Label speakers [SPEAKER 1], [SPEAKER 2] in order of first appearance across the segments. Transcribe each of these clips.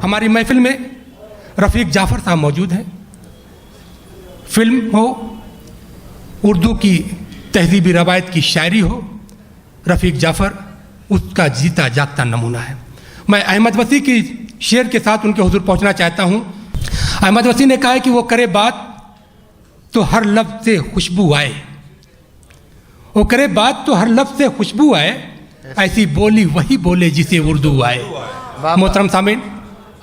[SPEAKER 1] हमारी महफिल में रफ़ीक जाफ़र साहब मौजूद हैं। फिल्म हो, उर्दू की तहजीबी रवायत की शायरी हो, रफ़ीक जाफ़र उसका जीता जागता नमूना है। मैं अहमद वसी की शेर के साथ उनके हुजूर पहुंचना चाहता हूं। अहमद वसी ने कहा है कि वो करे बात तो हर लफ्ज़ से खुशबू आए, वो करे बात तो हर लफ्ज़ से खुशबू आए, ऐसी बोली वही बोले जिसे उर्दू आए। मोहतरम सामीन,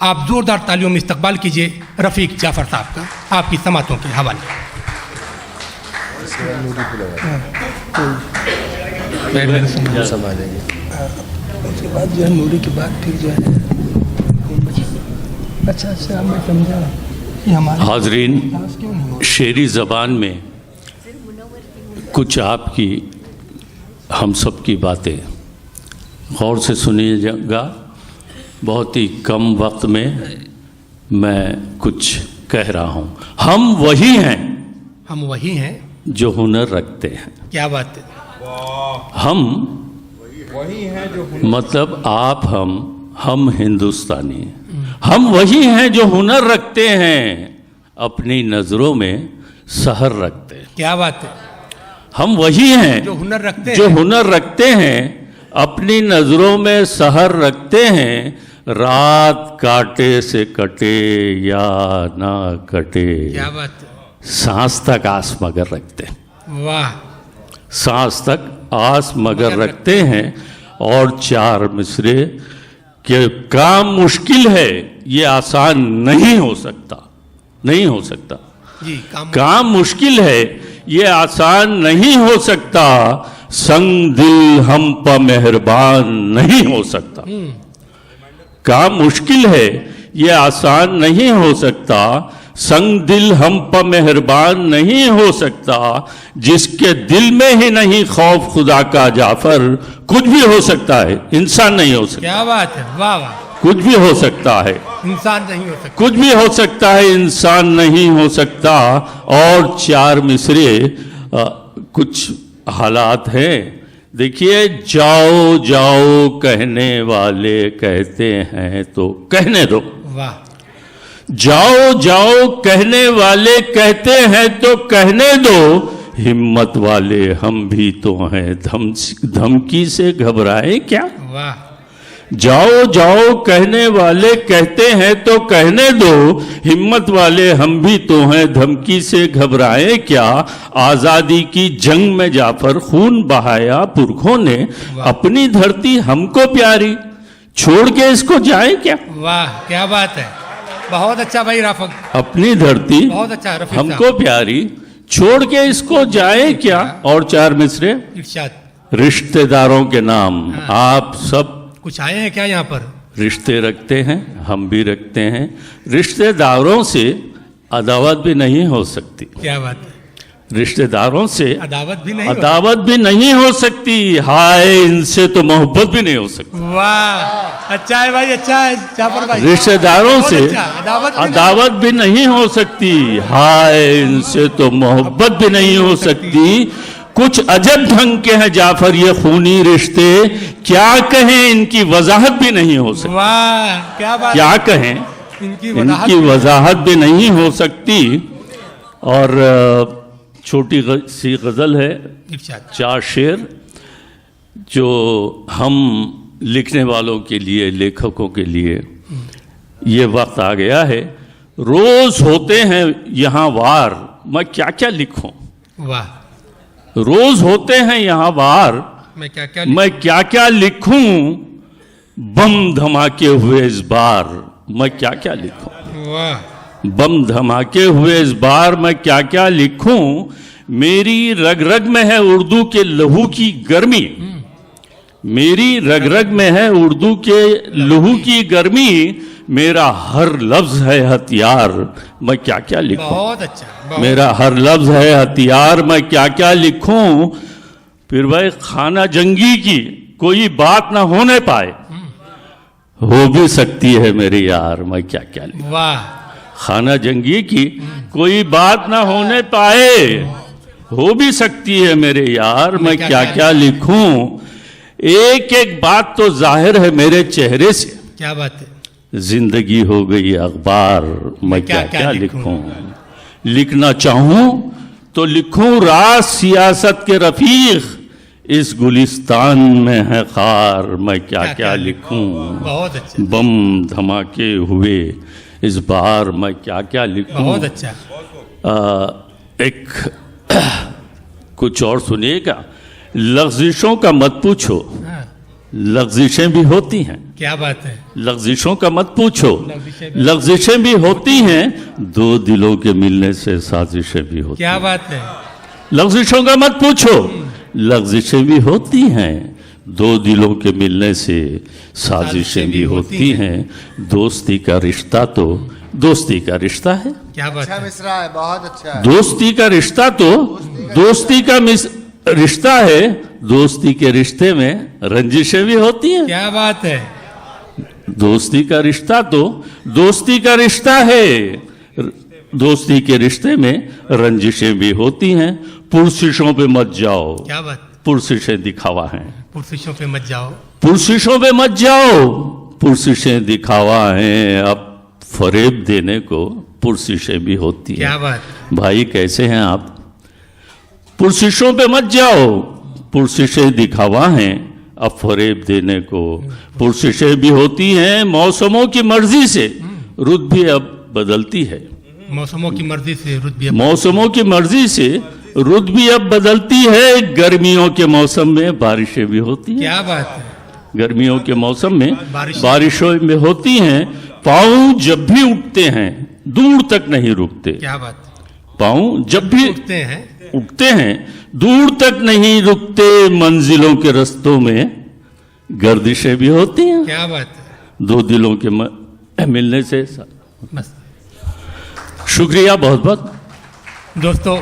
[SPEAKER 1] आप ज़ोरदार तालियों में इस्तकबाल कीजिए रफ़ीक जाफ़र साहब का, आपकी समातों के हवाले।
[SPEAKER 2] उसके बाद जो है नूरी के बाद फिर जो है अच्छा मैं समझा कि हमारे
[SPEAKER 3] हाज़रीन, शेरी ज़बान में कुछ आपकी हम सब की बातें गौर से सुनिएगा। बहुत ही कम वक्त में मैं कुछ कह रहा हूँ। हम वही हैं जो हुनर रखते हैं।
[SPEAKER 1] क्या बात है।
[SPEAKER 3] हम वही हैं जो मतलब आप हम हिंदुस्तानी, हम वही हैं जो हुनर रखते हैं, अपनी नज़रों में सहर रखते हैं।
[SPEAKER 1] क्या बात है।
[SPEAKER 3] हम वही हैं
[SPEAKER 1] जो
[SPEAKER 3] हुनर रखते हैं, अपनी नज़रों में सहर रखते हैं, रात काटे से कटे या ना कटे।
[SPEAKER 1] क्या बात है।
[SPEAKER 3] सांस तक आस मगर रखते हैं।
[SPEAKER 1] वाह।
[SPEAKER 3] सांस तक आस मगर रखते हैं। और चार मिसरे के काम मुश्किल है, ये आसान नहीं हो सकता, नहीं हो सकता
[SPEAKER 1] जी।
[SPEAKER 3] काम मुश्किल है, ये आसान नहीं हो सकता, संग दिल हम पर मेहरबान नहीं हो सकता। काम मुश्किल है, ये आसान नहीं हो सकता, संग दिल हम पर मेहरबान नहीं हो सकता, जिसके दिल में ही नहीं खौफ खुदा का जाफर, कुछ भी हो सकता है, इंसान नहीं हो सकता।
[SPEAKER 1] क्या बात है। वाह वाह।
[SPEAKER 3] कुछ भी हो सकता है,
[SPEAKER 1] इंसान नहीं हो सकता।
[SPEAKER 3] कुछ भी हो सकता है, इंसान नहीं हो सकता। और चार मिसरे कुछ हालात हैं। देखिए, जाओ जाओ कहने वाले कहते हैं तो कहने दो।
[SPEAKER 1] वाह।
[SPEAKER 3] जाओ जाओ कहने वाले कहते हैं तो कहने दो, हिम्मत वाले हम भी तो हैं, धमकी से घबराए क्या।
[SPEAKER 1] वाह।
[SPEAKER 3] जाओ जाओ कहने वाले कहते हैं तो कहने दो, हिम्मत वाले हम भी तो हैं, धमकी से घबराए क्या। आज़ादी की जंग में जाफर खून बहाया पुरखों ने, अपनी धरती हमको प्यारी, छोड़ के इसको जाए क्या।
[SPEAKER 1] वाह क्या बात है। बहुत अच्छा भाई राफक।
[SPEAKER 3] अपनी धरती
[SPEAKER 1] बहुत अच्छा रफीक
[SPEAKER 3] हमको प्यारी, छोड़ के इसको जाए क्या। और चार मिसरे
[SPEAKER 1] इरशाद।
[SPEAKER 3] रिश्तेदारों के नाम आप सब
[SPEAKER 1] कुछ आए हैं क्या यहाँ पर।
[SPEAKER 3] रिश्ते रखते हैं, हम भी रखते हैं। रिश्तेदारों से अदावत भी नहीं हो सकती।
[SPEAKER 1] क्या बात है।
[SPEAKER 3] रिश्तेदारों से
[SPEAKER 1] अदावत भी नहीं
[SPEAKER 3] हो सकती। हाय, इनसे तो मोहब्बत भी नहीं हो सकती।
[SPEAKER 1] वाह अच्छा है भाई, अच्छा है जाफर भाई।
[SPEAKER 3] रिश्तेदारों से
[SPEAKER 1] अच्छा,
[SPEAKER 3] अदावत भी नहीं हो सकती। हाय, इनसे तो मोहब्बत भी नहीं हो सकती। कुछ अजब ढंग के हैं जाफर ये खूनी रिश्ते, क्या कहें इनकी वजाहत भी नहीं हो सकती।
[SPEAKER 1] वाह क्या बात।
[SPEAKER 3] क्या कहें इनकी वजाहत भी नहीं हो सकती। और छोटी सी गज़ल है, 4 शेर, जो हम लिखने वालों के लिए, लेखकों के लिए ये वक्त आ गया है। रोज होते हैं यहाँ वार, मैं क्या क्या लिखूं।
[SPEAKER 1] वाह।
[SPEAKER 3] रोज होते हैं यहाँ वार, मैं क्या क्या लिखूं। बम धमाके हुए इस बार, मैं क्या क्या लिखूं।
[SPEAKER 1] वाह।
[SPEAKER 3] बम धमाके हुए इस बार, मैं क्या क्या लिखूं। मेरी रग रग में है उर्दू के लहू की गर्मी, मेरी रग रग में है उर्दू के लहू की गर्मी। मेरा हर लफ्ज है हथियार, मैं क्या क्या लिखूं।
[SPEAKER 1] बहुत अच्छा।
[SPEAKER 3] मेरा हर लफ्ज है हथियार, मैं क्या क्या लिखूं। फिर भाई, खाना जंगी की कोई बात ना होने पाए, हो भी सकती है मेरे यार, मैं क्या क्या लिखूं।
[SPEAKER 1] वाह।
[SPEAKER 3] खाना जंगी की कोई बात ना होने पाए, हो भी सकती है मेरे यार, मैं क्या क्या लिखूं। एक एक बात तो जाहिर है मेरे चेहरे से।
[SPEAKER 1] क्या बात है।
[SPEAKER 3] जिंदगी हो गई अखबार, मैं क्या क्या लिखूं। लिखना चाहूं तो लिखूं राज सियासत के रफीक, इस गुलिस्तान में है खार, मैं क्या क्या लिखूं।
[SPEAKER 1] बहुत अच्छा,
[SPEAKER 3] बम धमाके हुए इस बार, मैं क्या क्या लिखूं।
[SPEAKER 1] बहुत अच्छा।
[SPEAKER 3] एक कुछ और सुनिएगा। लफ्जिशों का मत पूछो,
[SPEAKER 1] हाँ,
[SPEAKER 3] लफ्जिशें भी होती हैं।
[SPEAKER 1] क्या बात है।
[SPEAKER 3] लफ्जिशों का मत पूछो,
[SPEAKER 1] लफ्जिशें भी-
[SPEAKER 3] लफ्जिशें भी होती हैं, दो दिलों के मिलने से साजिशें भी होती
[SPEAKER 1] क्या
[SPEAKER 3] हैं।
[SPEAKER 1] बात है।
[SPEAKER 3] लफ्जिशों का मत पूछो, लफ्जिशें भी होती हैं, दो दिलों के मिलने से साजिशें भी होती हैं। दोस्ती का रिश्ता तो दोस्ती का रिश्ता है।
[SPEAKER 1] क्या बात
[SPEAKER 4] अच्छा
[SPEAKER 1] है।
[SPEAKER 4] मिसरा है, बहुत अच्छा है।
[SPEAKER 3] दोस्ती का रिश्ता तो दोस्ती का रिश्ता है, दोस्ती के रिश्ते में रंजिशें भी होती हैं।
[SPEAKER 1] क्या बात है।
[SPEAKER 3] दोस्ती का रिश्ता तो दोस्ती का रिश्ता है, दोस्ती के रिश्ते में रंजिशें भी होती हैं। पुरसिशों पे मत जाओ,
[SPEAKER 1] क्या बात।
[SPEAKER 3] पुरसिशें दिखावा हैं।
[SPEAKER 1] पुरसिशों पे मत जाओ।
[SPEAKER 3] पुरसिशों पे मत जाओ, पुरसिशें दिखावा हैं। अब फरेब देने को पुरसिशें भी होती
[SPEAKER 1] क्या
[SPEAKER 3] हैं।
[SPEAKER 1] बात।
[SPEAKER 3] भाई कैसे हैं आप? पुरसिशों पे मत जाओ, पुरसिशें दिखावा हैं। अब फरेब देने को पुरसिशें भी होती हैं। मौसमों की मर्जी से रुत भी अब बदलती है।
[SPEAKER 1] मौसमों की मर्जी से रुत भी
[SPEAKER 3] मौसमों की मर्जी से रुत भी अब बदलती है। गर्मियों के मौसम में बारिशें भी होती हैं।
[SPEAKER 1] क्या बात है।
[SPEAKER 3] गर्मियों के मौसम में
[SPEAKER 1] बारिश-
[SPEAKER 3] बारिशों में होती हैं। पाँव जब भी उठते हैं दूर तक नहीं रुकते।
[SPEAKER 1] क्या बात।
[SPEAKER 3] पाँव जब भी
[SPEAKER 1] उठते हैं।
[SPEAKER 3] उठते हैं दूर तक नहीं रुकते। मंजिलों के रस्तों में गर्दिशें भी होती हैं,
[SPEAKER 1] क्या बात है।
[SPEAKER 3] दो दिलों के मिलने से।
[SPEAKER 1] बस
[SPEAKER 3] शुक्रिया बहुत बहुत।
[SPEAKER 1] दोस्तों,